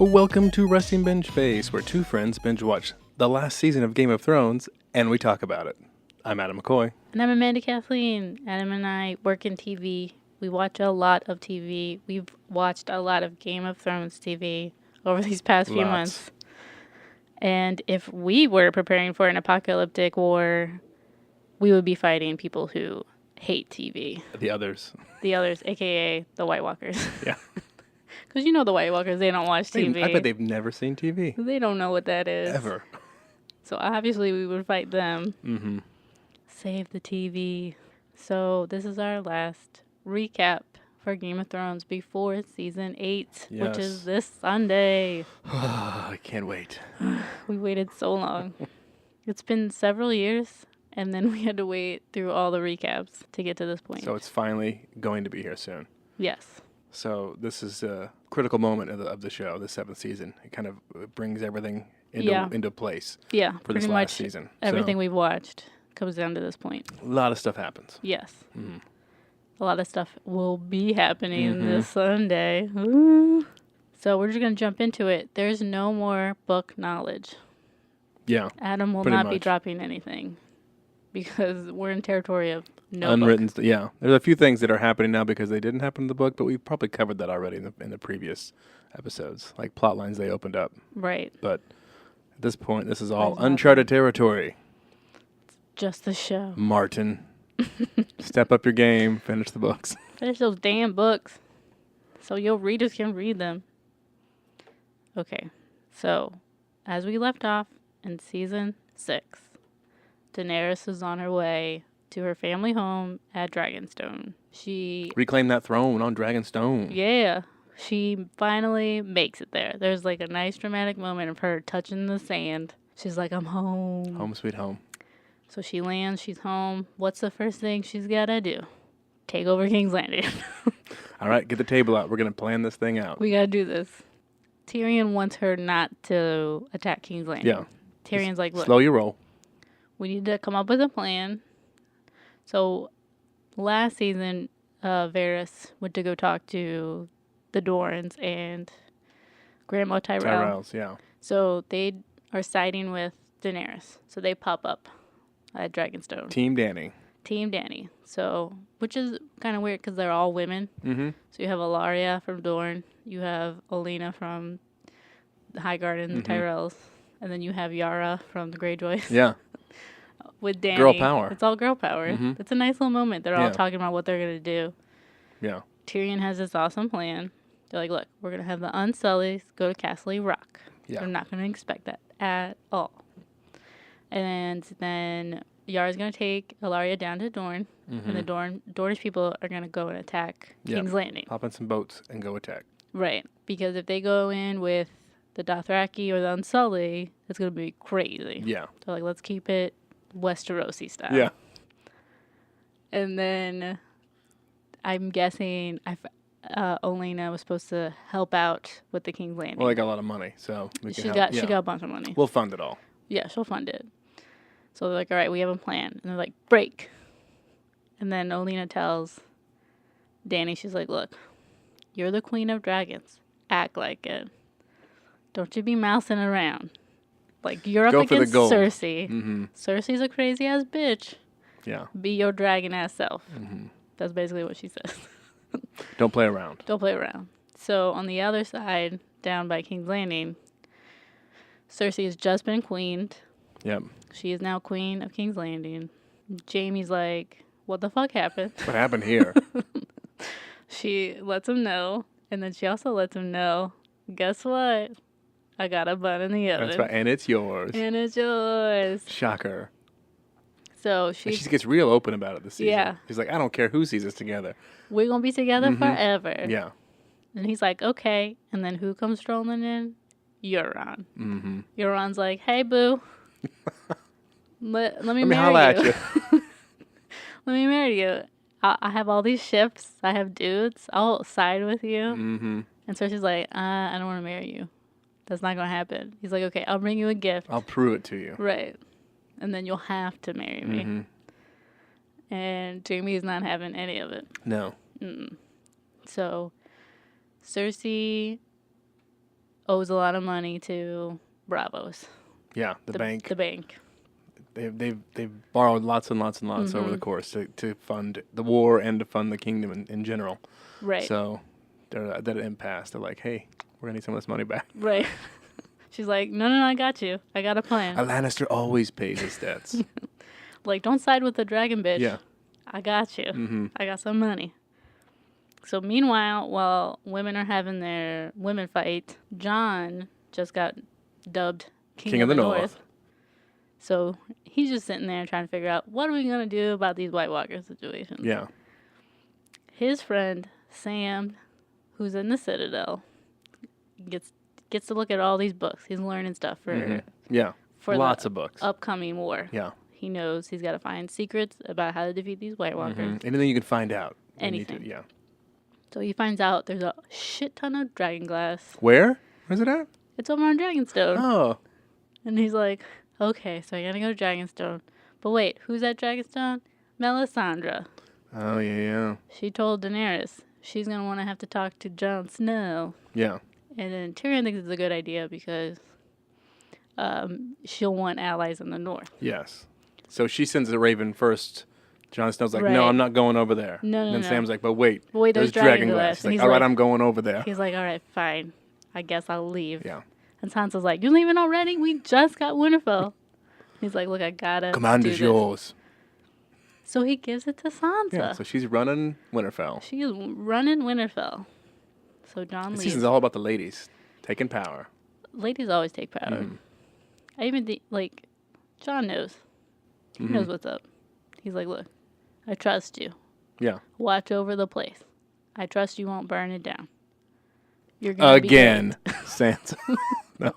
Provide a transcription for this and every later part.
Welcome to Resting Binge Face, where two friends binge watch the last season of Game of Thrones, and we talk about it. I'm Adam McCoy. And I'm Amanda Kathleen. Adam and I work in TV. We watch a lot of TV. We've watched a lot of Game of Thrones TV over these past few months. And if we were preparing for an apocalyptic war, we would be fighting people who hate TV. The others. The others, a.k.a. the White Walkers. Yeah. Because you know the White Walkers, they don't watch TV. I bet they've never seen TV. They don't know what that is. Ever. So obviously we would fight them. Mm-hmm. Save the TV. So this is our last recap for Game of Thrones before season 8, which is this Sunday. I can't wait. We waited so long. It's been several years, and then we had to wait through all the recaps to get to this point. So it's finally going to be here soon. Yes. So this is a critical moment of the show, the 7th season. It kind of brings everything into place for this last season. Everything we've watched comes down to this point. A lot of stuff happens. Yes. Mm-hmm. A lot of stuff will be happening this Sunday. Ooh. So we're just going to jump into it. There's no more book knowledge. Yeah. Adam will not be dropping anything because we're in territory of no unwritten book. Yeah. There's a few things that are happening now because they didn't happen in the book, but we probably covered that already in the previous episodes, like plot lines they opened up. Right. But at this point, this is all uncharted territory. It's just the show. Martin. Step up your game. Finish the books. Finish those damn books so your readers can read them. Okay. So, as we left off in season 6, Daenerys is on her way to her family home at Dragonstone. She reclaimed that throne on Dragonstone. Yeah. She finally makes it there. There's like a nice dramatic moment of her touching the sand. She's like, I'm home. Home sweet home. So she lands, she's home. What's the first thing she's got to do? Take over King's Landing. All right, get the table out. We're going to plan this thing out. We got to do this. Tyrion wants her not to attack King's Landing. Yeah. Tyrion's like, look. Slow your roll. We need to come up with a plan. So last season, Varys went to go talk to the Dorans and Grandma Tyrell. Tyrells, yeah. So they are siding with Daenerys. So they pop up at Dragonstone. Team Dany. So, which is kind of weird because they're all women. Mm-hmm. So you have Ilaria from Dorne. You have Olenna from the Highgarden, the Tyrells. And then you have Yara from the Greyjoys. Yeah. With Dany. Girl power. It's all girl power. Mm-hmm. It's a nice little moment. They're all talking about what they're going to do. Yeah. Tyrion has this awesome plan. They're like, look, we're going to have the Unsullys go to Castle Rock. Yeah. They're not going to expect that at all. And then Yara's going to take Ilaria down to Dorne. Mm-hmm. And the Dornish people are going to go and attack King's Landing. Hop in some boats and go attack. Right. Because if they go in with the Dothraki or the Unsullied, it's going to be crazy. Yeah. So, like, let's keep it Westerosi style. Yeah. And then I'm guessing Olenna was supposed to help out with the King's Landing. Well, they got a lot of money, so she got a bunch of money. We'll fund it all. Yeah, she'll fund it. So they're like, all right, we have a plan. And they're like, break. And then Olenna tells Dany, she's like, look, you're the Queen of Dragons. Act like it. Don't you be mousing around. Like, you're up against Cersei. Mm-hmm. Cersei's a crazy-ass bitch. Yeah. Be your dragon-ass self. Mm-hmm. That's basically what she says. Don't play around. Don't play around. So, on the other side, down by King's Landing, Cersei has just been queened. Yep. She is now queen of King's Landing. Jaime's like, what the fuck happened? What happened here? She lets him know, and then she also lets him know, guess what? I got a bun in the oven. That's right, and it's yours. And it's yours. Shocker. So she gets real open about it this season. Yeah. She's like, I don't care who sees us together. We're going to be together forever. Yeah. And he's like, okay. And then who comes strolling in? Euron. Mm-hmm. Euron's like, hey, boo. Let me marry holla at you. Let me marry you. I have all these ships. I have dudes. I'll side with you. Mm-hmm. And Cersei's like, I don't want to marry you. That's not going to happen. He's like, okay, I'll bring you a gift. I'll prove it to you. Right. And then you'll have to marry me. Mm-hmm. And Jaime's not having any of it. No. Mm-mm. So Cersei owes a lot of money to Bravos. Yeah, the bank. The bank. They've borrowed lots and lots and lots over the course to fund the war and to fund the kingdom in general. Right. So they're at an impasse. They're like, hey, we're going to need some of this money back. Right. She's like, no, I got you. I got a plan. A Lannister always pays his debts. Like, don't side with the dragon bitch. Yeah. I got you. Mm-hmm. I got some money. So meanwhile, while women are having their women fight, Jon just got dubbed King of the North. So he's just sitting there trying to figure out, what are we going to do about these White Walker situations? Yeah. His friend, Sam, who's in the Citadel, gets to look at all these books. He's learning stuff for lots of books. Upcoming war. Yeah. He knows he's got to find secrets about how to defeat these White Walkers. Mm-hmm. Anything you can find out. Anything. Yeah. So he finds out there's a shit ton of dragon glass. Where? Where's it at? It's over on Dragonstone. Oh. And he's like, okay, so I gotta go to Dragonstone. But wait, who's at Dragonstone? Melisandre. Oh, yeah. She told Daenerys she's gonna want to have to talk to Jon Snow. Yeah. And then Tyrion thinks it's a good idea because she'll want allies in the north. Yes. So she sends a raven first. Jon Snow's like, no, I'm not going over there. No. And then Sam's like, but wait, there's dragon glass. He's like, all right, I'm going over there. He's like, all right, fine. I guess I'll leave. Yeah. And Sansa's like, you leaving already? We just got Winterfell. He's like, look, I gotta Command is yours. So he gives it to Sansa. Yeah, so she's running Winterfell. She is running Winterfell. So Jon leaves. This season's all about the ladies taking power. Ladies always take power. Mm-hmm. I even think, Jon knows. He knows what's up. He's like, look, I trust you. Yeah. Watch over the place. I trust you won't burn it down. You're gonna again, Sansa. No.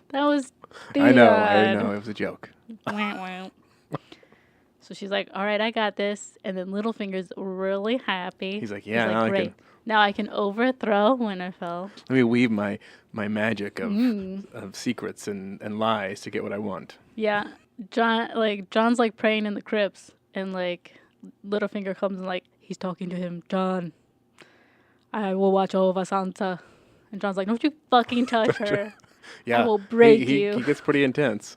That was I know. It was a joke. So she's like, all right, I got this. And then Littlefinger's really happy. He's like, yeah, great. Now I can overthrow Winterfell. Let me weave my magic of secrets and lies to get what I want. Yeah. Jon's like praying in the crypts, and Littlefinger comes and he's talking to him. Jon, I will watch over Sansa. And Jon's like, don't you fucking touch her. Yeah. I will break you. He gets pretty intense.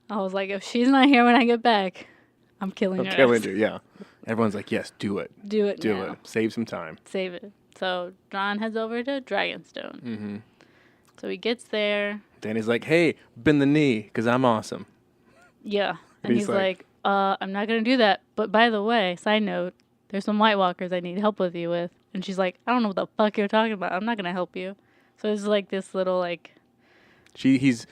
I was like, if she's not here when I get back, I'm killing her. Yeah. Everyone's like, yes, do it. Do it. Save some time. Save it. So Jon heads over to Dragonstone. Mm-hmm. So he gets there. Danny's like, hey, bend the knee, because I'm awesome. Yeah. And he's like, I'm not going to do that. But by the way, side note, there's some White Walkers I need help with you with. And she's like, I don't know what the fuck you're talking about. I'm not going to help you. So it's this little, He's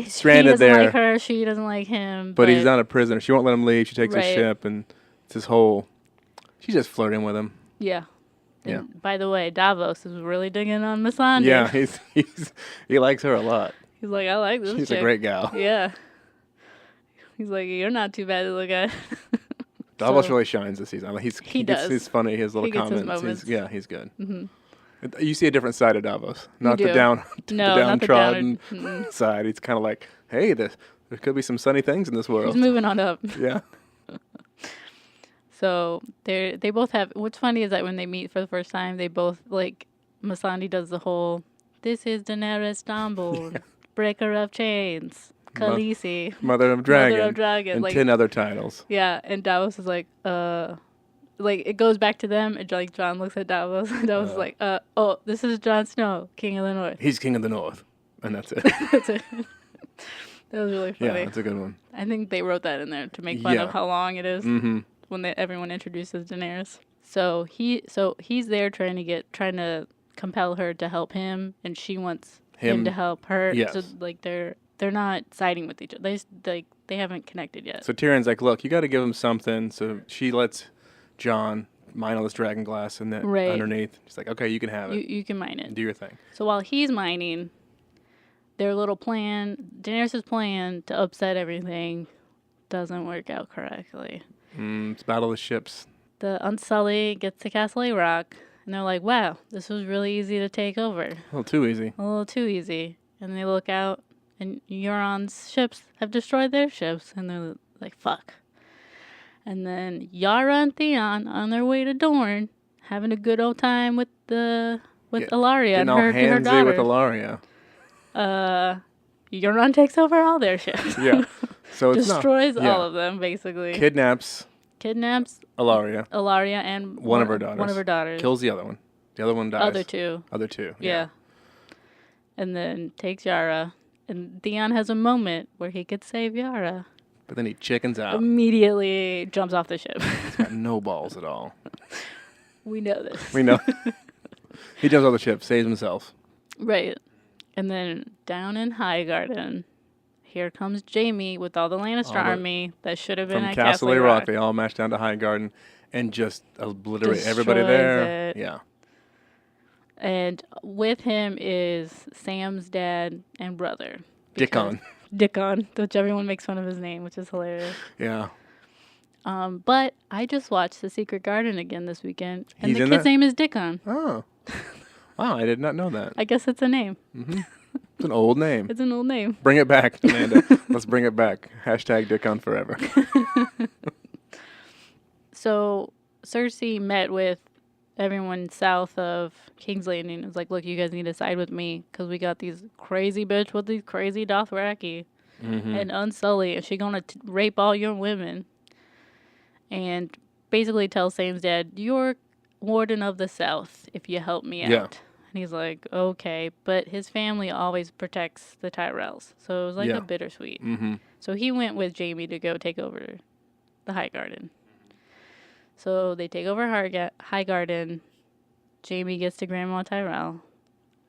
stranded he doesn't there. Like her. She doesn't like him. But he's not a prisoner. She won't let him leave. She takes his ship, and it's this whole... She's just flirting with him. Yeah. And by the way, Davos is really digging on Missandei. Yeah, he likes her a lot. He's like, I like this She's chick. a great gal. Yeah. He's like, you're not too bad to look at. Davos really shines this season. He does. He's funny. His little comments. He's good. Mm-hmm. You see a different side of Davos, not the downtrodden side. He's kind of like, hey, there could be some sunny things in this world. He's moving on up. Yeah. So they both have. What's funny is that when they meet for the first time, they both Missandei does the whole, this is Daenerys Stormborn, breaker of chains, Khaleesi, Mother of Dragon, and 10 other titles. Yeah, and Davos is like, it goes back to them, and Jon looks at Davos, and Davos is like, oh, this is Jon Snow, King of the North. He's King of the North, and that's it. That's it. That was really funny. Yeah, that's a good one. I think they wrote that in there to make fun of how long it is when everyone introduces Daenerys. So he's there trying to compel her to help him, and she wants him to help her. Yes. So they're not siding with each other. They haven't connected yet. So Tyrion's like, look, you got to give him something. So she lets Jon mine all this dragon glass and then underneath. She's like, okay, you can have it. You can mine it. Do your thing. So while he's mining, their little plan, Daenerys' plan to upset everything, doesn't work out correctly. It's Battle of the Ships. The Unsullied gets to Castle Rock, and they're like, wow, this was really easy to take over. A little too easy. And they look out, and Euron's ships have destroyed their ships, and they're like, fuck. And then Yara and Theon, on their way to Dorne, having a good old time with the with Ilaria and her handsy daughter. with Ilaria. Euron takes over all their ships. Yeah. So it's destroys all of them, basically. Kidnaps Ilaria and one of her daughters. Kills the other one. The other one dies. Other two. Yeah. And then takes Yara. And Theon has a moment where he could save Yara. But then he chickens out. Immediately jumps off the ship. He's got no balls at all. We know this. We know. He jumps off the ship, saves himself. Right. And then down in Highgarden, here comes Jaime with all the Lannister army that should have been at Castle Rock. They all march down to Highgarden and just obliterate everybody there. Yeah. And with him is Sam's dad and brother. Dickon, which everyone makes fun of his name, which is hilarious. Yeah. But I just watched The Secret Garden again this weekend, and the kid's name is Dickon. Oh. Wow, I did not know that. I guess it's a name. Mm-hmm. It's an old name. It's an old name. Bring it back, Amanda. Let's bring it back. # Dickon forever. So Cersei met with everyone south of King's Landing. It was like, look, you guys need to side with me because we got these crazy bitch with these crazy Dothraki and Unsullied, and she gonna rape all your women. And basically tells Sam's dad, you're Warden of the South if you help me out. Yeah. And he's like, okay. But his family always protects the Tyrells. So it was like a bittersweet. Mm-hmm. So he went with Jaime to go take over the Highgarden. So they take over Highgarden. Jaime gets to Grandma Tyrell.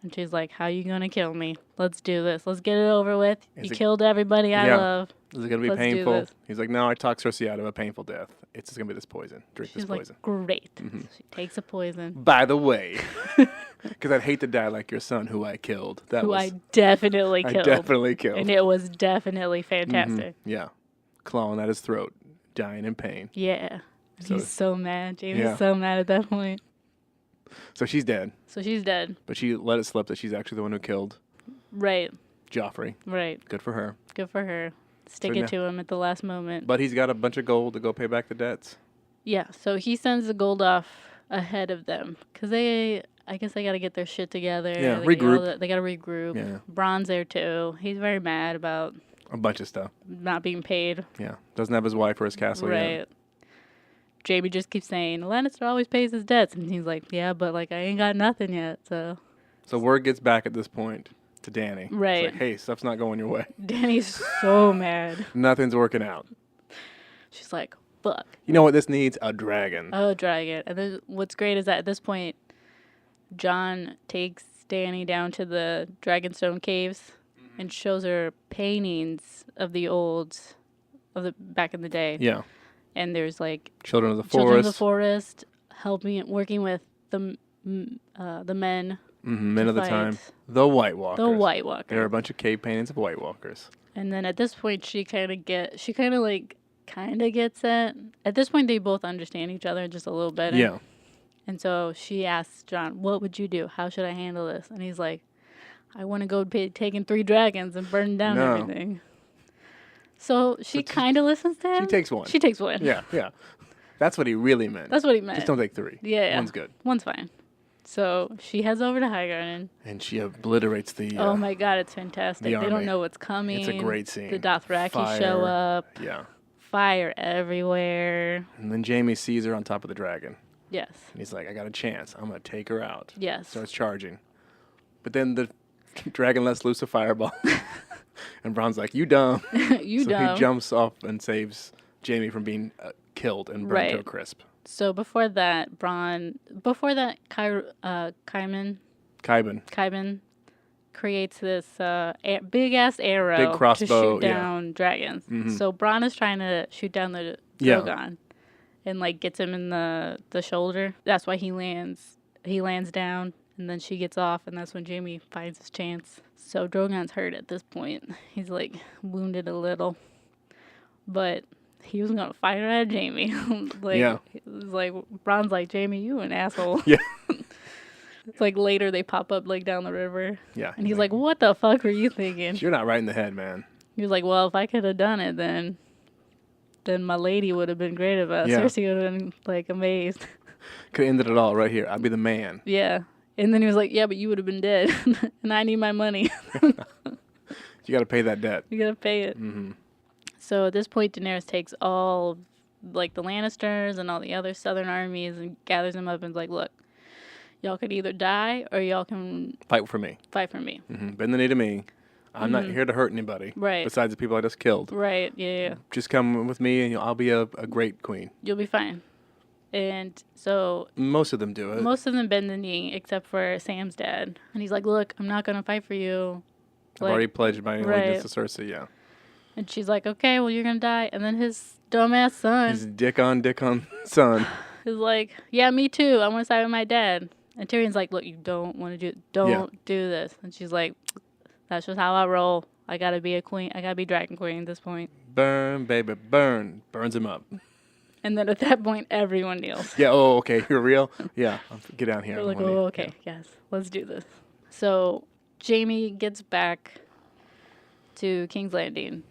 And she's like, how you going to kill me? Let's do this. Let's get it over with. You killed everybody I love. Is it going to be painful? He's like, no, I talked Cersei out of a painful death. It's just going to be this poison. Drink this poison. She's like, great. Mm-hmm. She takes a poison. By the way, because I'd hate to die like your son, who I killed. I definitely killed. And it was definitely fantastic. Mm-hmm. Yeah. Clawing at his throat, dying in pain. Yeah. So he's so mad. Jaime's so mad at that point. So she's dead. But she let it slip that she's actually the one who killed Joffrey. Right. Good for her. Stick it to him at the last moment. But he's got a bunch of gold to go pay back the debts. Yeah, so he sends the gold off ahead of them. Because I guess they got to get their shit together. Yeah, regroup. They got to regroup. Yeah. Bronn's there too. He's very mad about a bunch of stuff. Not being paid. Yeah. Doesn't have his wife or his castle yet. Right. Jaime just keeps saying, Lannister always pays his debts. And he's like, yeah, but like I ain't got nothing yet, so. So word gets back at this point to Dany. Right. It's like, hey, stuff's not going your way. Dany's so mad. Nothing's working out. She's like, fuck. You know what this needs? A dragon. A dragon. And then what's great is that at this point, Jon takes Dany down to the Dragonstone caves and shows her paintings of back in the day. Yeah. And there's like children of the forest, working with the men. Men of the time. The White Walkers. There are a bunch of cave paintings of White Walkers. And then at this point, she kind of gets it. At this point, they both understand each other just a little better. Yeah. And so she asks Jon, what would you do? How should I handle this? And he's like, I want to go taking 3 dragons and burning down everything. So she kind of listens to him. She takes one. Yeah. That's what he really meant. Just don't take 3. Yeah. One's good. One's fine. So she heads over to Highgarden. And she obliterates the... oh my God, it's fantastic. They don't know what's coming. It's a great scene. The Dothraki show up. Yeah. Fire everywhere. And then Jaime sees her on top of the dragon. Yes. And he's like, I got a chance. I'm going to take her out. Yes. Starts charging. But then the dragon lets loose a fireball. And Bronn's like, you dumb. So he jumps off and saves Jaime from being killed and burned to a crisp. So before that, Qyburn creates this big-ass arrow to shoot down dragons. Mm-hmm. So Bronn is trying to shoot down the Drogon and like gets him in the shoulder. That's why he lands down. And then she gets off, and that's when Jaime finds his chance. So Drogon's hurt at this point. He's, like, wounded a little. But he was going to fight her at Jaime. It was like, Bronn's like, Jaime, you an asshole. Yeah. It's like later they pop up, like, down the river. Yeah. And he's like, what the fuck were you thinking? You're not right in the head, man. He was like, well, if I could have done it, then my lady would have been great about it. Yeah. Cersei would have been, like, amazed. Could have ended it all right here. I'd be the man. Yeah. And then he was like, yeah, but you would have been dead. And I need my money. You got to pay that debt. You got to pay it. Mm-hmm. So at this point, Daenerys takes all, like, the Lannisters and all the other southern armies and gathers them up and is like, look, y'all can either die or y'all can... Fight for me. Mm-hmm. Bend the knee to me. I'm not here to hurt anybody. Right. Besides the people I just killed. Right, yeah. Just come with me and I'll be a great queen. You'll be fine. And so... Most of them do it. Most of them bend the knee, except for Sam's dad. And he's like, look, I'm not going to fight for you. I've already pledged my allegiance to Cersei, yeah. And she's like, okay, well, you're going to die. And then his dumbass son... His dick on son. is like, yeah, me too. I want to side with my dad. And Tyrion's like, look, you don't want to do... Don't do this. And she's like, that's just how I roll. I got to be a queen. I got to be Dragon Queen at this point. Burn, baby, burn. Burns him up. And then at that point, everyone kneels. Yeah, oh, okay, you're real? Yeah, get down here. They're like, oh, okay, yes, let's do this. So Jaime gets back to King's Landing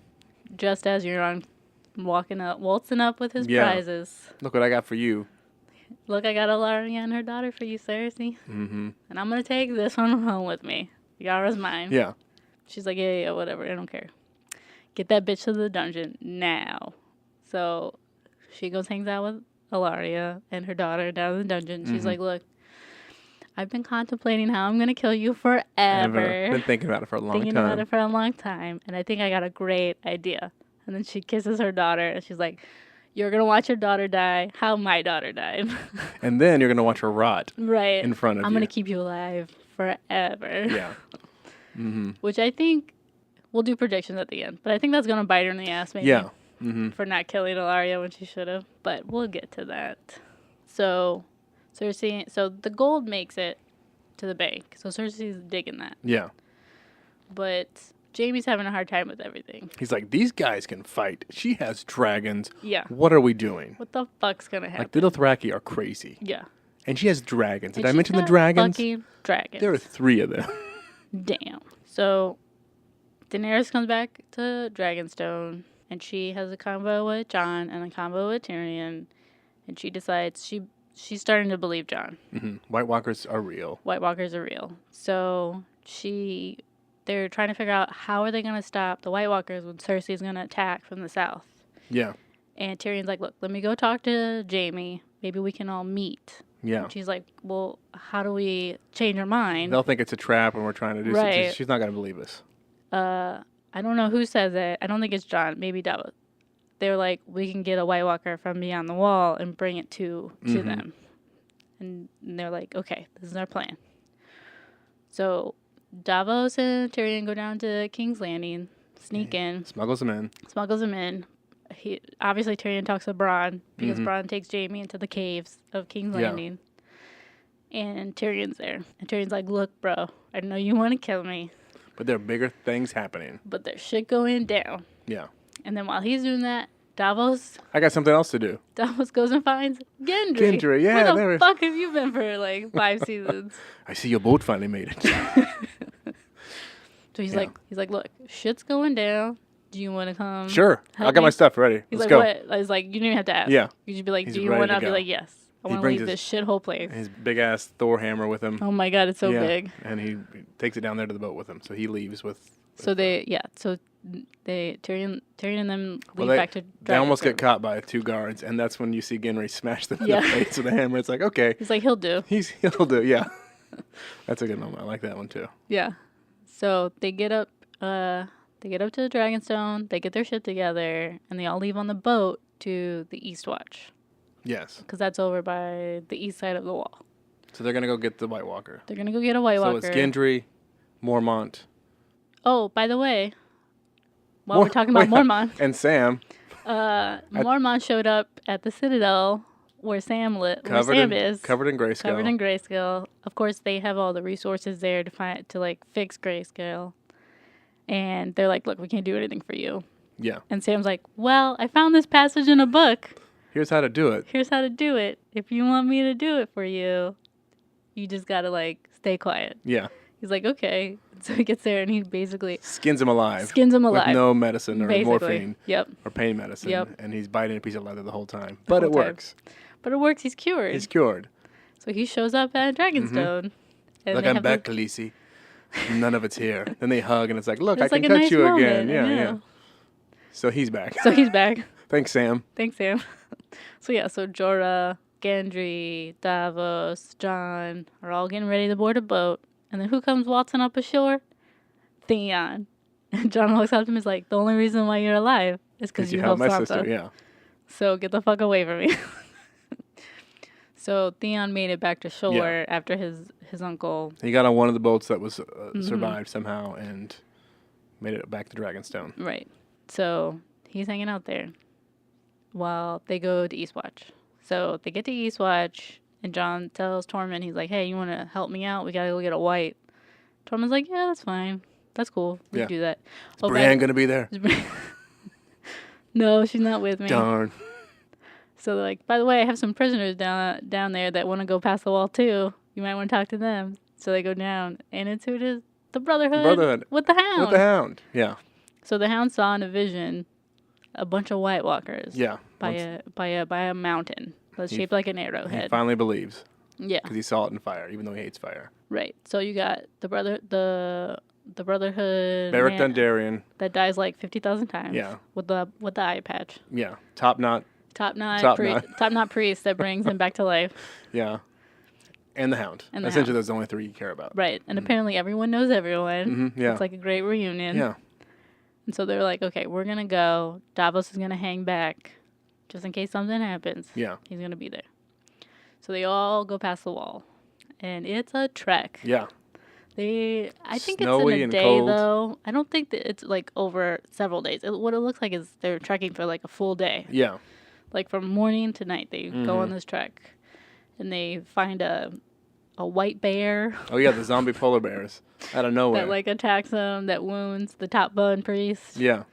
just as Euron waltzing up with his prizes. Look what I got for you. Look, I got Ellaria and her daughter for you, Cersei. Mm-hmm. And I'm going to take this one home with me. Yara's mine. Yeah. She's like, yeah, whatever, I don't care. Get that bitch to the dungeon now. So... she goes, hangs out with Ellaria and her daughter down in the dungeon. She's like, look, I've been contemplating how I'm going to kill you forever. Been thinking about it for a long time. And I think I got a great idea. And then she kisses her daughter. And she's like, you're going to watch your daughter die how my daughter died. And then you're going to watch her rot. Right. In front of you. I'm going to keep you alive forever. Yeah. Mm-hmm. Which I think, we'll do predictions at the end. But I think that's going to bite her in the ass, maybe. Yeah. Mm-hmm. For not killing Ellaria when she should have, but we'll get to that. So Cersei, so the gold makes it to the bank. So Cersei's digging that. Yeah. But Jaime's having a hard time with everything. He's like, these guys can fight. She has dragons. Yeah. What are we doing? What the fuck's gonna happen? Like, the Dothraki are crazy. Yeah. And she has dragons. Did I mention the dragons? Fucking dragons. There are 3 of them. Damn. So Daenerys comes back to Dragonstone. And she has a convo with Jon and a convo with Tyrion. And she decides she's starting to believe Jon. Mm-hmm. White Walkers are real. White Walkers are real. So they're trying to figure out how are they going to stop the White Walkers when Cersei's going to attack from the south. Yeah. And Tyrion's like, look, let me go talk to Jaime. Maybe we can all meet. Yeah. And she's like, well, how do we change our mind? They'll think it's a trap and we're trying to do something. She's not going to believe us. I don't know who says it. I don't think it's Jon. Maybe Davos. They're like, we can get a White Walker from beyond the wall and bring it to them. And they're like, okay, this is our plan. So Davos and Tyrion go down to King's Landing, sneak in. Smuggles them in. Obviously, Tyrion talks to Bronn because Bronn takes Jaime into the caves of King's Landing. And Tyrion's there. And Tyrion's like, look, bro, I know you want to kill me. But there are bigger things happening. But there's shit going down. Yeah. And then while he's doing that, Davos... I got something else to do. Davos goes and finds Gendry. Gendry, yeah. Where the fuck have you been for like 5 seasons? I see your boat finally made it. So he's like, look, shit's going down. Do you want to come? Sure. I got my stuff ready. Let's go. What? He's like, you didn't even have to ask. Yeah. You should be like, He's do you want to? I'll be go. like, yes. I want to leave this shithole place. His big-ass Thor hammer with him. Oh my God, it's so big. And he takes it down there to the boat with him. So he leaves with... Tyrion and them leave back to Dragonstone. They almost get caught by 2 guards, and that's when you see Gendry smash them in the face with a hammer. It's like, okay. He's like, he'll do. He'll do, yeah. That's a good moment. I like that one, too. Yeah. So they get up to Dragonstone, they get their shit together, and they all leave on the boat to the East Watch. Yes. Because that's over by the east side of the wall. So they're going to go get the White Walker. They're going to go get a White Walker. So it's Gendry, Mormont. Oh, by the way, while we're talking about Mormont. And Sam. Mormont showed up at the Citadel where Sam is. Covered in grayscale. Covered in grayscale. Of course, they have all the resources there to fix grayscale. And they're like, look, we can't do anything for you. Yeah. And Sam's like, well, I found this passage in a book. Here's how to do it. If you want me to do it for you, you just got to, stay quiet. Yeah. He's like, okay. So he gets there and he basically... Skins him alive. With no medicine or morphine. Yep. Or pain medicine. Yep. And he's biting a piece of leather the whole time. It works. But it works. He's cured. He's cured. So he shows up at Dragonstone. And like, I'm back, Khaleesi. None of it's here. Then they hug, and it's like, look, it's I like can touch nice you moment. again. Yeah. So he's back. Thanks, Sam. Thanks, Sam. So Jorah, Gendry, Davos, Jon are all getting ready to board a boat. And then who comes waltzing up ashore? Theon. And Jon looks up to him and is like, the only reason why you're alive is because you helped my sister. Yeah. So get the fuck away from me. So Theon made it back to shore after his uncle. He got on one of the boats that was survived somehow and made it back to Dragonstone. Right. So he's hanging out there while they go to Eastwatch. So they get to Eastwatch, and Jon tells Tormund, he's like, hey, you want to help me out? We got to go get a white. Tormund's like, yeah, that's fine. That's cool. We can do that. Is Brienne going to be there? No, she's not with me. Darn. So they're like, by the way, I have some prisoners down there that want to go past the wall too. You might want to talk to them. So they go down, and it's who it is? The Brotherhood. With the Hound. Yeah. So the Hound saw in a vision a bunch of White Walkers. Yeah. By a mountain that's shaped like an arrowhead. He finally believes. Yeah. Because he saw it in fire, even though he hates fire. Right. So you got the Brotherhood. Beric Dondarrion. That dies like 50,000 times. Yeah. With the eye patch. Yeah. Top knot priest that brings him back to life. Yeah. And the Hound. Essentially, those are the only three you care about. Right. And apparently everyone knows everyone. Yeah. It's like a great reunion. Yeah. And so they're like, okay, we're going to go. Davos is going to hang back just in case something happens. Yeah. He's going to be there. So they all go past the wall. And it's a trek. Yeah. I think Snowy it's in a day, cold. though. I don't think that it's like over several days. What it looks like is they're trekking for like a full day. Yeah. Like from morning to night, they go on this trek. And they find a white bear. Oh, yeah, the zombie polar bears out of nowhere. That like attacks them, that wounds the top bun priest. Yeah.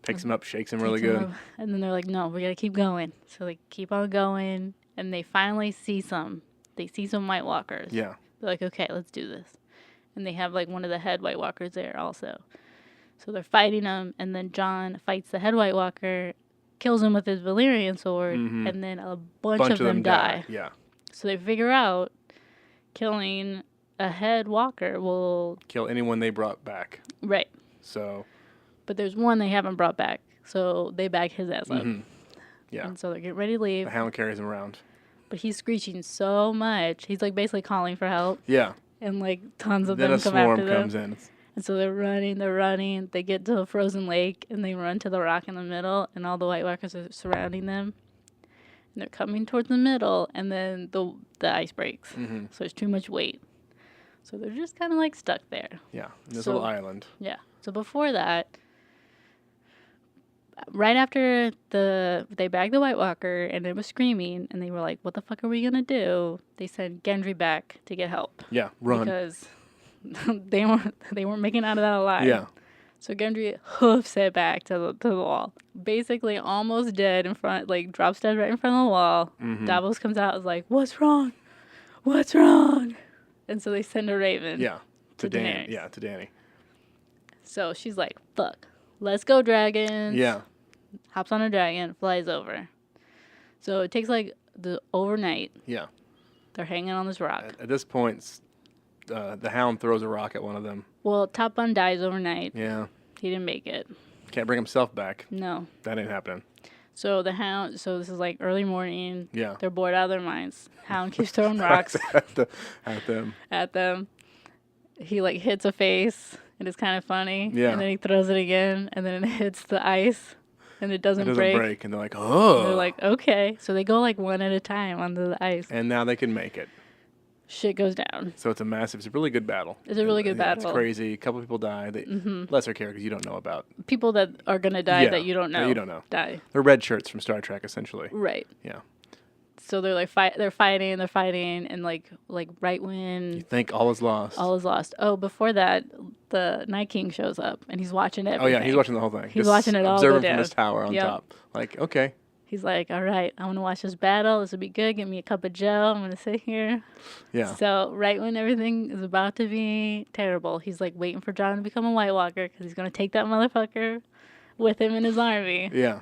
Picks him up, shakes him really good. And then they're like, no, we got to keep going. So they keep on going. And they finally see some. They see some White Walkers. Yeah. They're like, okay, let's do this. And they have like one of the head White Walkers there also. So they're fighting them, and then Jon fights the head White Walker, kills him with his Valyrian sword, and then a bunch of them die. Yeah. So they figure out killing a head Walker will kill anyone they brought back. Right. So. But there's one they haven't brought back, so they back his ass up. Yeah. And so they're getting ready to leave. The Hound carries him around. But he's screeching so much. He's like basically calling for help. Yeah. And like tons of them come after them. Then a swarm comes in. And so they're running. They get to a frozen lake and they run to the rock in the middle, and all the White Walkers are surrounding them. And they're coming towards the middle, and then the ice breaks. So there's too much weight. So they're just kind of like stuck there. Yeah, in this little island. Yeah. So before that, right after they bagged the White Walker and it was screaming, and they were like, what the fuck are we going to do? They sent Gendry back to get help. Yeah, run. Because they weren't making out of that alive. Yeah. So Gendry hoofs it back to the wall. Basically almost dead in front, like drops dead right in front of the wall. Davos comes out and is like, what's wrong? What's wrong? And so they send a raven. Yeah. To Dany. Yeah, to Dany. So she's like, fuck. Let's go, dragons. Yeah. Hops on a dragon, flies over. So it takes like the overnight. Yeah. They're hanging on this rock. At this point, the Hound throws a rock at one of them. Well, Top Bun dies overnight. Yeah. He didn't make it. Can't bring himself back. No. That ain't happening. So the Hound, so this is like early morning. Yeah. They're bored out of their minds. Hound keeps throwing rocks at them. He like hits a face, and it's kind of funny. Yeah. And then he throws it again, and then it hits the ice, and it doesn't break. And they're like, oh. And they're like, okay. So they go like one at a time onto the ice. And now they can make it. Shit goes down. So it's a really good battle. It's a really good battle. It's crazy. A couple people die. Lesser characters you don't know about. People that are going to die that you don't know. That you don't know. Die. They're red shirts from Star Trek, essentially. Right. Yeah. So they're like they're fighting, and like right when you think all is lost. All is lost. Oh, before that, the Night King shows up and he's watching it. Oh yeah, he's watching the whole thing. He's watching it all go down. Observing from this tower on top. Like, okay. He's like, all right, I want to watch this battle. This will be good. Give me a cup of Joe. I'm gonna sit here. Yeah. So right when everything is about to be terrible, he's like waiting for Jon to become a White Walker because he's gonna take that motherfucker with him in his army. Yeah.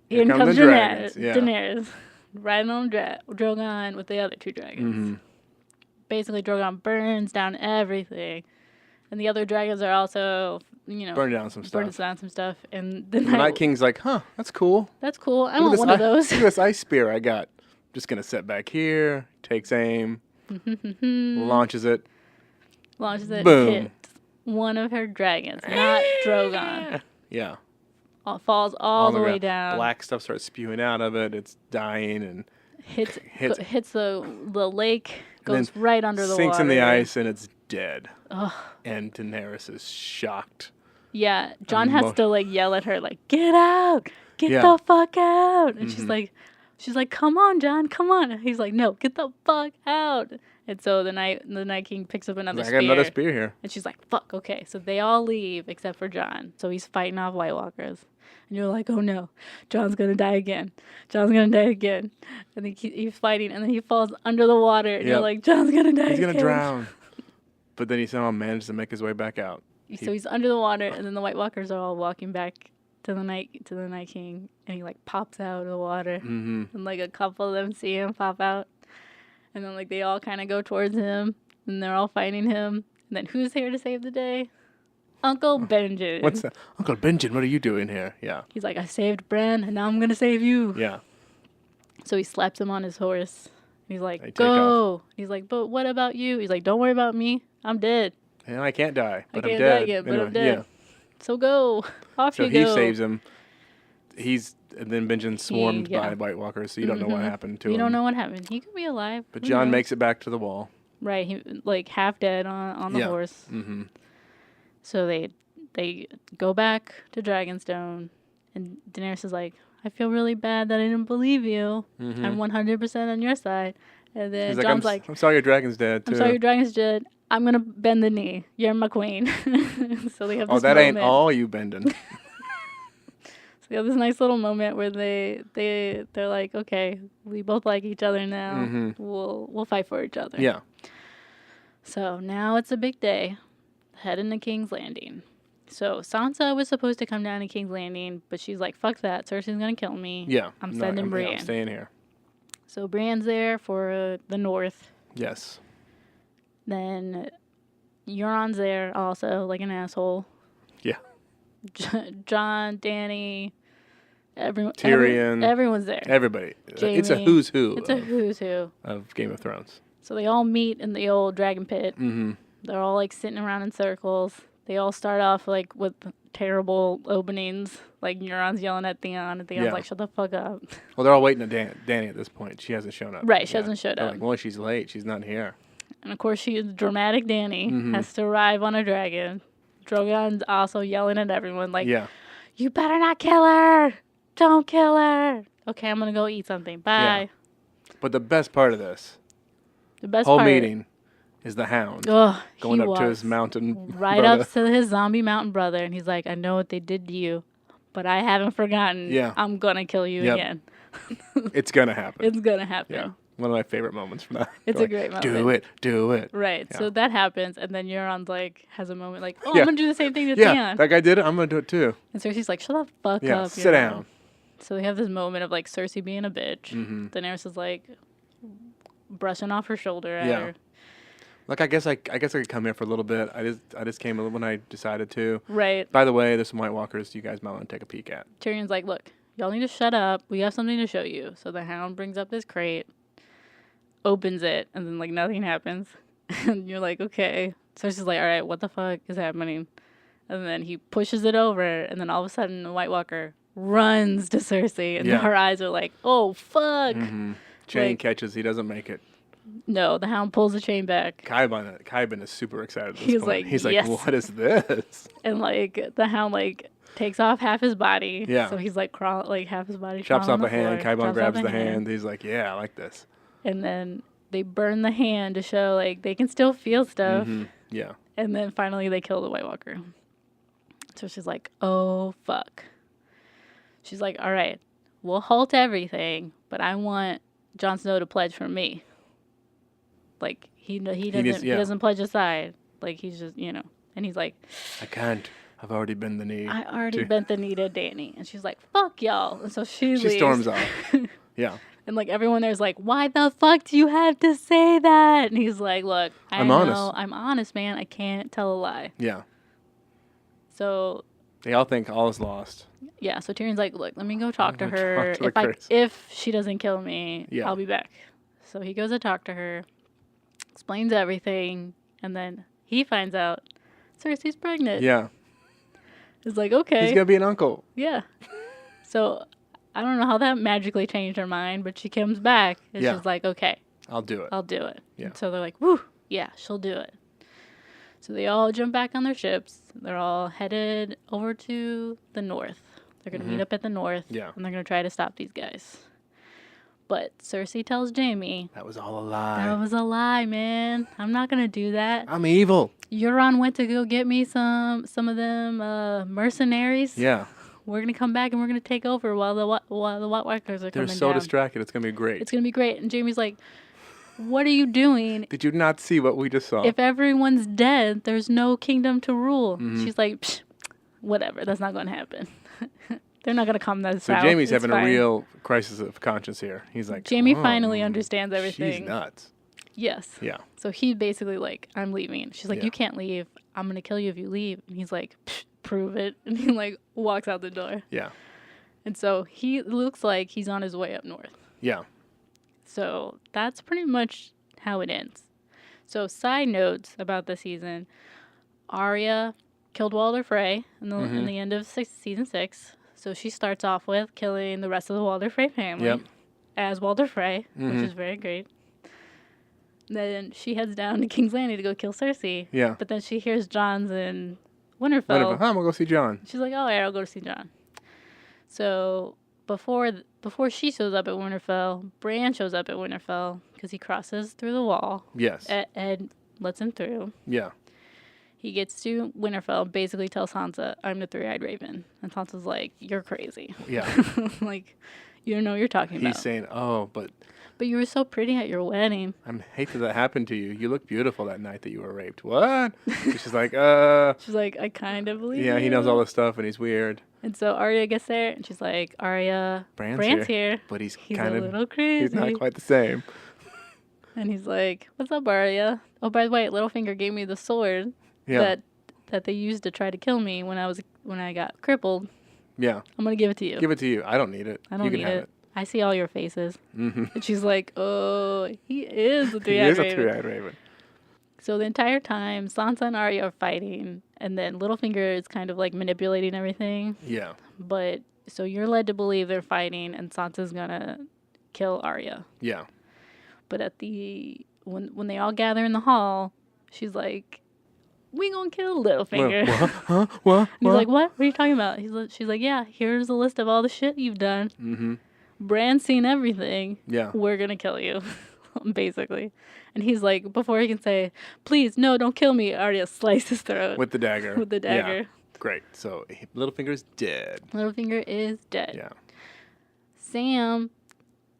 Here comes Daenerys. Riding on Drogon with the other two dragons. basically Drogon burns down everything. And the other dragons are also, burn down some stuff. And the Night King's like, huh, that's cool. That's cool. I want one of those. Look at this ice spear I got. I'm just going to sit back here, takes aim, launches it. Boom. Hits one of her dragons, not Drogon. Yeah. Falls all the way down. Black stuff starts spewing out of it. It's dying and hits the lake, goes right under the water. Sinks in the ice and it's dead. Ugh. And Daenerys is shocked. Yeah, Jon has to like yell at her like, "Get out! Get the fuck out!" And she's like, "Come on, Jon, come on!" And he's like, "No, get the fuck out!" And so the Night King picks up another spear. I got another spear here. And she's like, "Fuck, okay." So they all leave except for Jon. So he's fighting off White Walkers. And you're like, "Oh no, Jon's gonna die again. Jon's gonna die again." And he's fighting, and then he falls under the water. And you're like, "Jon's gonna die again. He's gonna drown." But then he somehow managed to make his way back out. So he's under the water, and then the White Walkers are all walking back to the Night King, and he like pops out of the water, and like a couple of them see him pop out, and then like they all kind of go towards him, and they're all fighting him. And then who's here to save the day? Uncle Benjen. What's that? Uncle Benjen, what are you doing here? Yeah. He's like, "I saved Bran, and now I'm gonna save you." Yeah. So he slaps him on his horse. He's like, "Go." He's like, "But what about you?" He's like, "Don't worry about me. I'm dead." And I can't die, but I'm dead. I'm dead. Yeah. So go. Off you go. So he saves him. And then Benjen's swarmed by White Walkers, so you don't know what happened to him. You don't know what happened. He could be alive. But Jon makes it back to the wall. Right. He like half dead on the horse. Mm-hmm. So they go back to Dragonstone, and Daenerys is like, "I feel really bad that I didn't believe you. I'm 100% on your side." And then Jon's like, I'm sorry your dragon's dead, too. I'm sorry your dragon's dead. I'm going to bend the knee. You're my queen. So they have this that moment. ain't all you bending. So they have this nice little moment where they're like, "Okay, we both like each other now. We'll fight for each other." Yeah. So now it's a big day. Heading to King's Landing. So Sansa was supposed to come down to King's Landing, but she's like, "Fuck that. Cersei's going to kill me. Yeah. I'm sending Brienne." I'm staying here. So Brienne's there for the north. Yes. Then Euron's there also, like an asshole. Yeah. Jon, Dany, Tyrion. Everyone's there. Everybody. Jaime. It's a who's who. It's a who's who. Of Game of Thrones. So they all meet in the old dragon pit. Mm-hmm. They're all like sitting around in circles. They all start off like with terrible openings. Like Euron's yelling at Theon, and Theon's like, "Shut the fuck up." Well, they're all waiting at Dany at this point. She hasn't shown up. Right, she hasn't showed up. Like, well, she's late. She's not here. And of course, dramatic Dany has to arrive on a dragon. Drogon's also yelling at everyone like, "You better not kill her! Don't kill her!" "Okay, I'm gonna go eat something. Bye." Yeah. But the best part of this, whole meeting, is the Hound going up to his mountain brother. Up to his zombie mountain brother, and he's like, "I know what they did to you, but I haven't forgotten. Yeah. I'm gonna kill you again." It's gonna happen. It's gonna happen. Yeah. One of my favorite moments from that. It's a great moment. Do it. Right. Yeah. So that happens, and then Euron's like has a moment like, "Oh, I'm gonna do the same thing to Theon." That guy did it. I'm gonna do it too. And Cersei's like, "Shut the fuck up. Sit down." So they have this moment of like Cersei being a bitch. Daenerys is like brushing off her shoulder at her. Like I guess I could come here for a little bit. I just came when I decided to. Right. By the way, there's some White Walkers you guys might want to take a peek at. Tyrion's like, "Look, y'all need to shut up. We have something to show you." So the Hound brings up this crate, opens it, and then like nothing happens. And you're like, "Okay." Cersei's like, "All right, what the fuck is happening?" And then he pushes it over, and then all of a sudden the White Walker runs to Cersei, and her eyes are like, "Oh fuck!" Chain catches. He doesn't make it. No, the Hound pulls the chain back. Qyburn is super excited at this point. He's yes. like, "What is this?" And like the Hound like takes off half his body. Yeah. So he's like half his body. Chops off a hand. Qyburn grabs the hand. He's like, "Yeah, I like this." And then they burn the hand to show like they can still feel stuff. Yeah. And then finally they kill the White Walker. So she's like, "Oh fuck." She's like, "All right, we'll halt everything, but I want Jon Snow to pledge for me." Like he doesn't pledge a side. Like he's just and he's like, "I can't. I've already bent the knee. I already bent the knee to Dany." And she's like, "Fuck y'all." And so she leaves. Storms off. Yeah. And, like, everyone there's like, why the fuck do you have to say that? And he's like, look, I'm honest, man. I can't tell a lie. Yeah. So... They all think all is lost. Yeah, so Tyrion's like, look, let me go talk to her. If she doesn't kill me, I'll be back. So he goes to talk to her, explains everything, and then he finds out Cersei's pregnant. Yeah. It's like, okay. He's going to be an uncle. Yeah. So I don't know how that magically changed her mind, but she comes back and she's like, okay. I'll do it. Yeah. And so they're like, woo, yeah, she'll do it. So they all jump back on their ships. They're all headed over to the north. They're going to meet up at the north. Yeah. And they're going to try to stop these guys. But Cersei tells Jaime... That was all a lie. That was a lie, man. I'm not going to do that. I'm evil. Euron went to go get me some of them mercenaries. Yeah. We're going to come back and we're going to take over while the White Walkers are coming down. They're so distracted. It's going to be great. It's going to be great. And Jaime's like... What are you doing? Did you not see what we just saw? If everyone's dead, there's no kingdom to rule. She's like, psh, whatever. That's not going to happen. They're not going to come that south. So Jaime's having a real crisis of conscience here. He's like, Jaime finally understands everything. She's nuts. Yes. Yeah. So he's basically like, I'm leaving. She's like, you can't leave. I'm going to kill you if you leave. And he's like, prove it. And he like walks out the door. Yeah. And so he looks like he's on his way up north. Yeah. So that's pretty much how it ends. So side notes about the season. Arya killed Walder Frey in the end of season 6. So she starts off with killing the rest of the Walder Frey family as Walder Frey, which is very great. Then she heads down to King's Landing to go kill Cersei. Yeah. But then she hears Jon's in Winterfell. I'm going to go see Jon. She's like, oh, yeah, I'll go to see Jon. So... Before she shows up at Winterfell, Bran shows up at Winterfell because he crosses through the wall. Yes. Ed lets him through. Yeah. He gets to Winterfell and basically tells Sansa, I'm the three-eyed raven. And Sansa's like, you're crazy. Yeah. Like, you don't know what you're talking about. He's saying, oh, but you were so pretty at your wedding. I hate that happened to you. You looked beautiful that night that you were raped. What? She's like, She's like, I kind of believe Yeah, he knows all this stuff and he's weird. And so Arya gets there, and she's like, Arya, Bran's here. But he's kind of a little crazy. He's not quite the same. And he's like, what's up, Arya? Oh, by the way, Littlefinger gave me the sword that they used to try to kill me when I got crippled. Yeah. I'm going to give it to you. Give it to you. I don't need it. I don't you can need have it. I see all your faces. Mm-hmm. And she's like, oh, he is a three-eyed raven. He is a three-eyed raven. So the entire time, Sansa and Arya are fighting, and then Littlefinger is kind of like manipulating everything. Yeah. But so you're led to believe they're fighting, and Sansa's gonna kill Arya. Yeah. But when they all gather in the hall, she's like, "We gonna kill Littlefinger." What? Huh? What? And he's like, "What? What are you talking about?" She's like, "Yeah, here's a list of all the shit you've done. Mm-hmm. Bran's seen everything. Yeah. We're gonna kill you." Basically. And he's like, before he can say, please, no, don't kill me, Arya sliced his throat. With the dagger. With the dagger. Yeah. Great. So Littlefinger's dead. Littlefinger is dead. Yeah. Sam,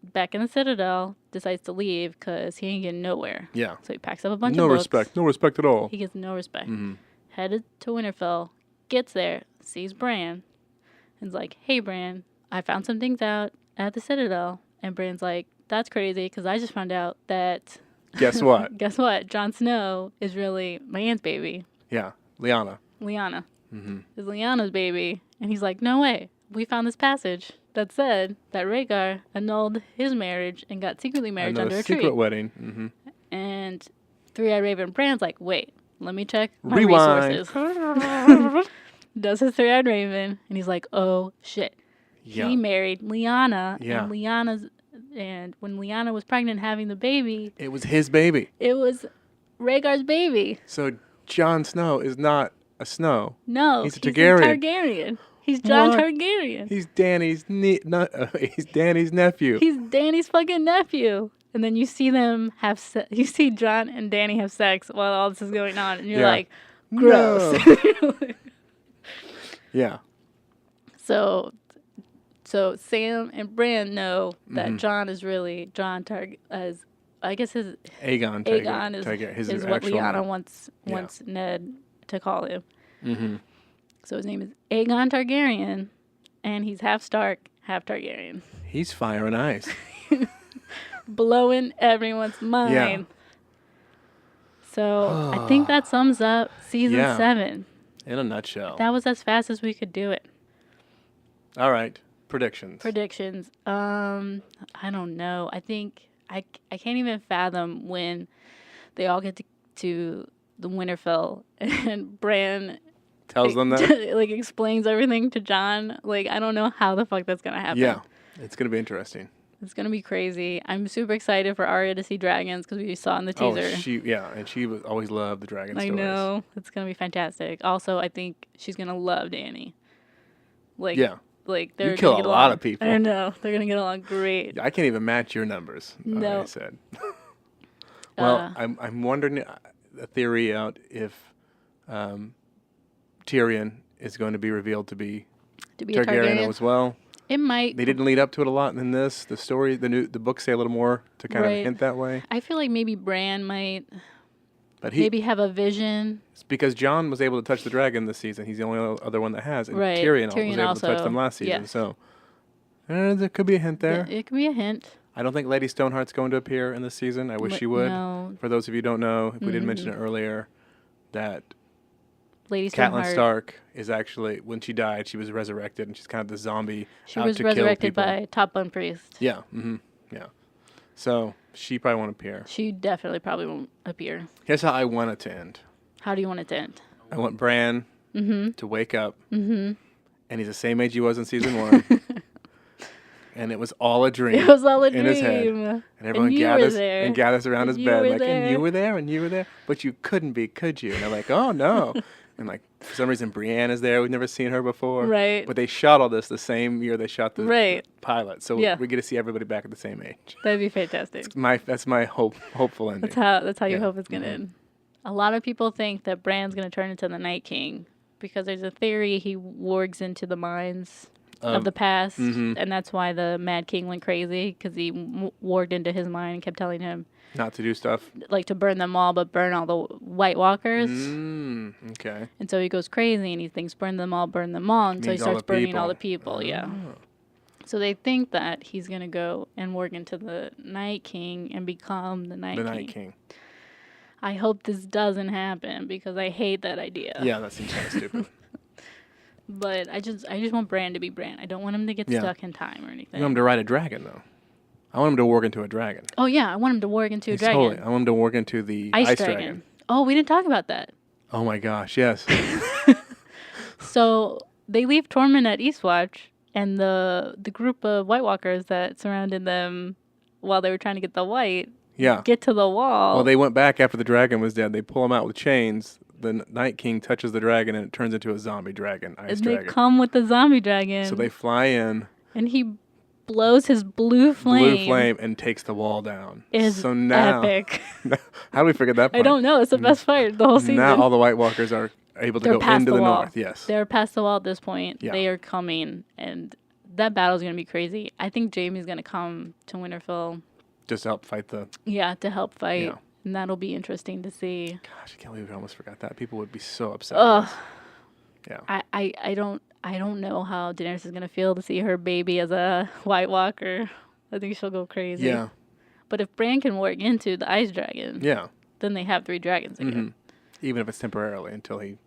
back in the Citadel, decides to leave because he ain't getting nowhere. Yeah. So he packs up a bunch of books. No respect at all. He gets no respect. Mm-hmm. Headed to Winterfell, gets there, sees Bran, and's like, hey, Bran, I found some things out at the Citadel. And Bran's like, that's crazy because I just found out that... Guess what? Guess what? Jon Snow is really my aunt's baby. Yeah. Lyanna. Mm-hmm. Is Lyanna's baby. And he's like, no way. We found this passage that said that Rhaegar annulled his marriage and got secretly married under a tree. Secret wedding. Mm-hmm. And Three-Eyed Raven Bran's like, wait, let me check my resources. Does his Three-Eyed Raven. And he's like, oh, shit. Yeah. He married Lyanna. Yeah. And when Lyanna was pregnant having the baby... It was his baby. It was Rhaegar's baby. So Jon Snow is not a Snow. No. He's a Targaryen. Targaryen. He's Jon Targaryen. He's Dany's he's Dany's nephew. He's Dany's fucking nephew. And then you see them you see Jon and Dany have sex while all this is going on. And you're like, gross. No. Yeah. So Sam and Bran know that Jon is really as I guess his Aegon is what Lyanna wants Ned to call him. Mm-hmm. So his name is Aegon Targaryen, and he's half Stark, half Targaryen. He's fire and ice. blowing everyone's mind. Yeah. So I think that sums up season 7. In a nutshell. That was as fast as we could do it. All right. Predictions. I don't know. I think I can't even fathom when they all get to the Winterfell and Bran tells them that, like explains everything to Jon. Like, I don't know how the fuck that's gonna happen. Yeah, it's gonna be interesting. It's gonna be crazy. I'm super excited for Arya to see dragons because we saw in the teaser. And she always loved the dragon stories. I know, it's gonna be fantastic. Also, I think she's gonna love Dany. Like, they're you kill gonna get a lot of people. I know, they're gonna get along great. I can't even match your numbers. No, I said. Well, I'm wondering a theory out if Tyrion is going to be revealed to be Targaryen as well. It might. They didn't lead up to it a lot in this. The story, the books say a little more to kind of hint that way. I feel like maybe Bran might maybe have a vision. It's because Jon was able to touch the dragon this season. He's the only other one that has. And right. Tyrion was able to touch them last season. Yeah. So there could be a hint there. It could be a hint. I don't think Lady Stoneheart's going to appear in this season. I wish she would. No. For those of you who don't know, if we didn't mention it earlier, that Lady Catelyn Stark is actually, when she died, she was resurrected, and she's kind of the zombie She was resurrected by Top Bun Priest. Yeah, yeah. So she probably won't appear. She definitely probably won't appear. Here's how I want it to end. How do you want it to end? I want Bran to wake up, and he's the same age he was in season 1. And it was all a dream. It was all a dream. In his head. And everyone gathers around his bed like, and you were there, and you were there. But you couldn't be, could you? And they're like, oh, no. And like, for some reason, Brienne is there. We've never seen her before. Right. But they shot all this the same year they shot the pilot. So we get to see everybody back at the same age. That'd be fantastic. That's my hopeful ending. That's how you hope it's going to end. A lot of people think that Bran's going to turn into the Night King because there's a theory he wargs into the minds of the past, and that's why the Mad King went crazy, because he warged into his mind and kept telling him not to do stuff, like to burn them all, but burn all the White Walkers. Okay. And so he goes crazy, and he thinks burn them all, and so he starts burning all the people. Yeah. So they think that he's gonna go and warg into the Night King and become the Night King. I hope this doesn't happen because I hate that idea. Yeah, that seems kind of stupid. But I just want Bran to be Bran. I don't want him to get stuck in time or anything. I want him to ride a dragon, though. I want him to warg into a dragon. Oh, yeah. I want him to warg into a dragon. Totally. I want him to warg into the ice dragon. Oh, we didn't talk about that. Oh, my gosh. Yes. So they leave Tormund at Eastwatch, and the group of White Walkers that surrounded them while they were trying to get the White get to the wall. Well, they went back after the dragon was dead. They pull him out with chains. The Night King touches the dragon, and it turns into a zombie dragon, ice dragon. They come with the zombie dragon. So they fly in. And he blows his blue flame. And takes the wall down. It's so now, epic. How do we forget that part? I don't know. It's the best fight the whole season. Now all the White Walkers are able to go into the north. Yes. They're past the wall at this point. Yeah. They are coming, and that battle's going to be crazy. I think Jaime's going to come to Winterfell. Just to help fight to help fight. Yeah. And that'll be interesting to see. Gosh, I can't believe I almost forgot that. People would be so upset. Yeah. I don't know how Daenerys is gonna feel to see her baby as a White Walker. I think she'll go crazy. Yeah. But if Bran can work into the ice dragon, then they have 3 dragons again. Even if it's temporarily until he.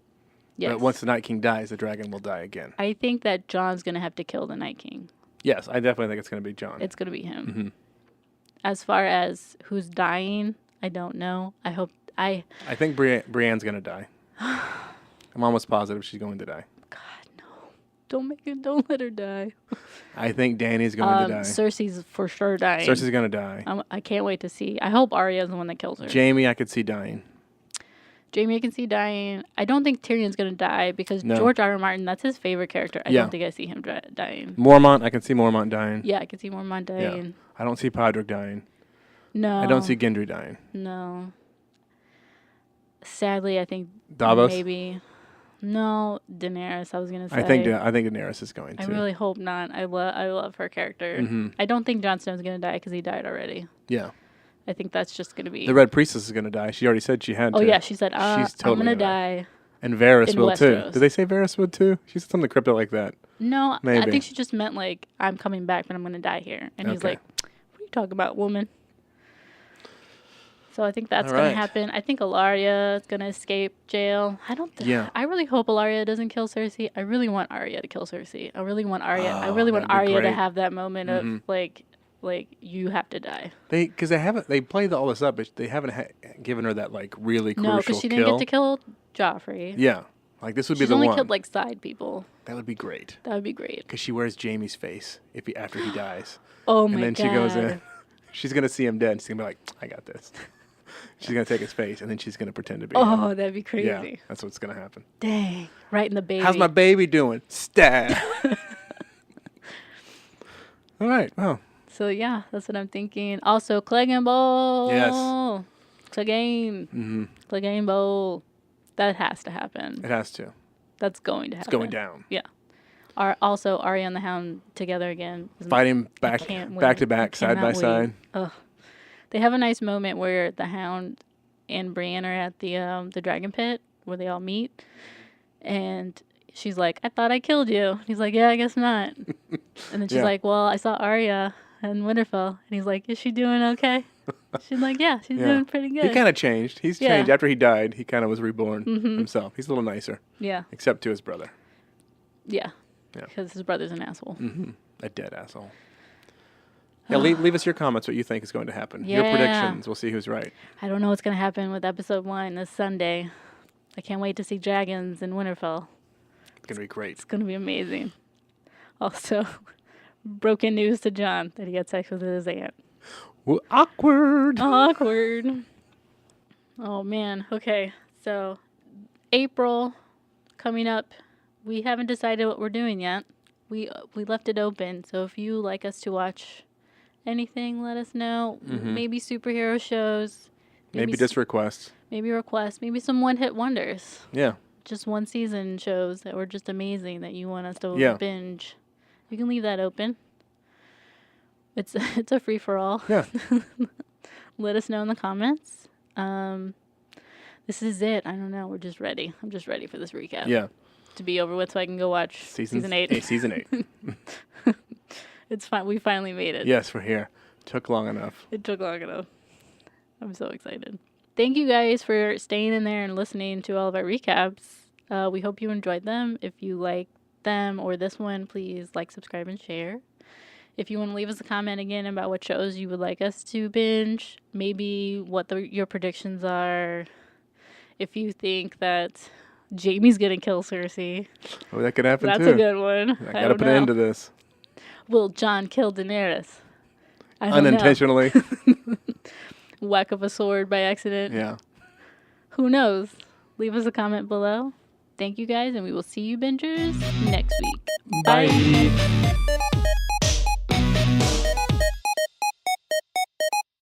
Yes. But once the Night King dies, the dragon will die again. I think that Jon's gonna have to kill the Night King. Yes, I definitely think it's gonna be Jon. It's gonna be him. As far as who's dying, I don't know. I think Brienne's gonna die. I'm almost positive she's going to die. God, no! Don't let her die. I think Dany's going to die. Cersei's for sure dying. Cersei's gonna die. I can't wait to see. I hope Arya's the one that kills her. Jaime, I could see dying. Jaime, I can see dying. I don't think Tyrion's gonna die because George R. R. Martin, that's his favorite character. I don't think I see him dying. Mormont, I can see Mormont dying. Yeah, I can see Mormont dying. Yeah. I don't see Podrick dying. No. I don't see Gendry dying. No. Sadly, I think Davos? maybe. No, Daenerys, I was going to say. I think Daenerys is going to. I really hope not. I love her character. I don't think Jon Snow's going to die because he died already. Yeah. I think that's just going to be. The Red Priestess is going to die. She already said she had to. Oh, yeah. She said, she's totally I'm going to die. And Varys will, Westeros. too. Did they say Varys would, too? She said something cryptic like that. No, maybe. I think she just meant, like, I'm coming back, but I'm going to die here. And he's like, what are you talking about, woman? So I think that's going to happen. I think Ilaria is going to escape jail. I really hope Ilaria doesn't kill Cersei. I really want Arya to kill Cersei. I really want Arya to have that moment of like you have to die. Because they played all this up, but they haven't given her that like really crucial kill. No, because she didn't get to kill Joffrey. Yeah. Like this would be the one. She's only killed like side people. That would be great. That would be great. Because she wears Jaime's face after he dies. Oh my god. And then she goes in. She's going to see him dead. And she's going to be like, I got this. She's going to take his face, and then she's going to pretend to be him. That'd be crazy. Yeah, that's what's going to happen. Dang. Right in the baby. How's my baby doing? Stab. All right. Well. So, yeah, that's what I'm thinking. Also, Clegane Bowl. Yes. Clegane. Mm-hmm. Clegane Bowl. That has to happen. It has to. That's going to happen. It's going down. Yeah. Also, Arya and the Hound together again. Fighting back to back, side by side. Ugh. They have a nice moment where the Hound and Brienne are at the dragon pit where they all meet, and she's like, "I thought I killed you." And he's like, "Yeah, I guess not." And then she's like, "Well, I saw Arya in Winterfell," and he's like, "Is she doing okay?" She's like, "Yeah, she's doing pretty good." He kind of changed. He's changed after he died. He kind of was reborn himself. He's a little nicer. Yeah. Except to his brother. Yeah. Because his brother's an asshole. Mm-hmm. A dead asshole. Yeah, leave us your comments what you think is going to happen. Yeah. Your predictions. We'll see who's right. I don't know what's going to happen with episode 1 this Sunday. I can't wait to see dragons in Winterfell. It's going to be great. It's going to be amazing. Also, broken news to Jon that he had sex with his aunt. Well, awkward. Awkward. Oh, man. Okay. So, April coming up. We haven't decided what we're doing yet. We left it open. So, if you like us to watch anything, let us know. Mm-hmm. Maybe superhero shows. Maybe just requests. Maybe requests. Maybe some one-hit wonders. Yeah. Just one season shows that were just amazing that you want us to binge. You can leave that open. It's a free-for-all. Yeah. Let us know in the comments. This is it. I don't know. We're just ready. I'm just ready for this recap. Yeah. To be over with so I can go watch season 8. Season 8. It's fine. We finally made it. Yes, we're here. Took long enough. It took long enough. I'm so excited. Thank you guys for staying in there and listening to all of our recaps. We hope you enjoyed them. If you like them or this one, please like, subscribe, and share. If you want to leave us a comment again about what shows you would like us to binge, maybe what your predictions are. If you think that Jaime's going to kill Cersei. Oh, that could happen too. That's a good one. I got to put an end to this. Will Jon kill Daenerys? Unintentionally. Whack of a sword by accident. Yeah. Who knows? Leave us a comment below. Thank you guys, and we will see you bingers next week. Bye.